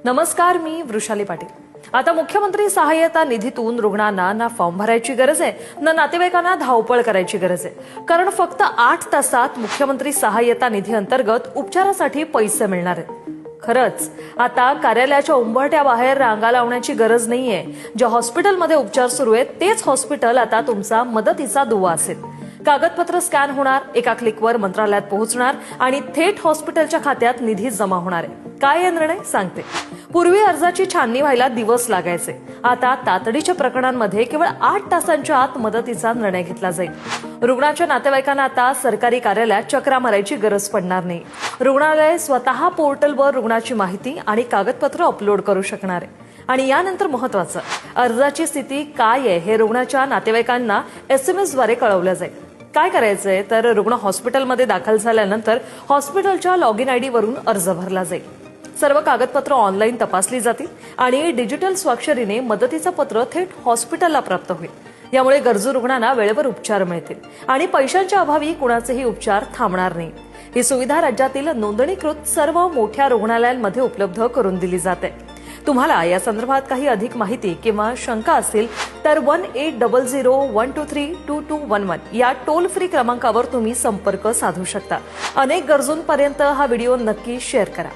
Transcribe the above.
नमस्कार, मी वृषाली पाटील। आता मुख्यमंत्री सहाय्यता निधीतून रुग्णांना ना फॉर्म भरायची गरज आहे ना नातेवाईकांना धावपळ करायची गरज आहे, कारण फक्त 8 तासात मुख्यमंत्री सहाय्यता निधी अंतर्गत उपचारासाठी पैसे मिळणार आहेत। खरंच आता कार्यालयाच्या उंबरठ्या बाहेर रांगा लावण्याची गरज नाहीये। ज्या हॉस्पिटलमध्ये उपचार सुरू आहेत तेच हॉस्पिटल आता तुमचा मदतीचा दुवा असेल। कागदपत्र स्कॅन होणार, एका क्लिकवर मंत्रालयात पोहोचणार आणि थेट हॉस्पिटलच्या खात्यात निधी जमा होणार आहे। काय निर्णय सांगते। पूर्वी अर्जाची छाननी व्हायला दिवस लागायचे, आता तातडीच्या प्रकरणांमध्ये केवळ 8 तासांच्या आत मदतीचा निर्णय घेतला जाईल। रुग्णाच्या नातेवाईकांना आता सरकारी कार्यालयात चक्रा मारायची गरज पडणार नाही। रुग्णालय स्वतः पोर्टलवर रुग्णाची माहिती आणि कागदपत्र अपलोड करू शकणार आहे। आणि यानंतर महत्त्वाचं, अर्जाची स्थिती काय आहे हे रुग्णाच्या नातेवाईकांना SMS द्वारे कळवलं जाईल। काय करायचंय तर रुग्ण हॉस्पिटलमध्ये दाखल झाल्यानंतर हॉस्पिटलच्या लॉगिन ID वरून अर्ज भरला जाईल। सर्व कागदपत्र ऑनलाईन तपासली जातील आणि डिजिटल स्वाक्षरीने मदतीचं पत्र थेट हॉस्पिटलला प्राप्त होईल। यामुळे गरजू रुग्णांना वेळेवर उपचार मिळतील आणि पैशांच्या अभावी कुणाचेही उपचार थांबणार नाही। ही सुविधा राज्यातील नोंदणीकृत सर्व मोठ्या रुग्णालयांमध्ये उपलब्ध करून दिली जाते। तुम्हाला या संदर्भात काही अधिक माहिती किंवा शंका असतील तर 1800-123-2211 या टोल फ्री क्रमांकावर तुम्ही संपर्क साधू शकता। अनेक गरजूंपर्यंत हा व्हिडिओ नक्की शेअर करा।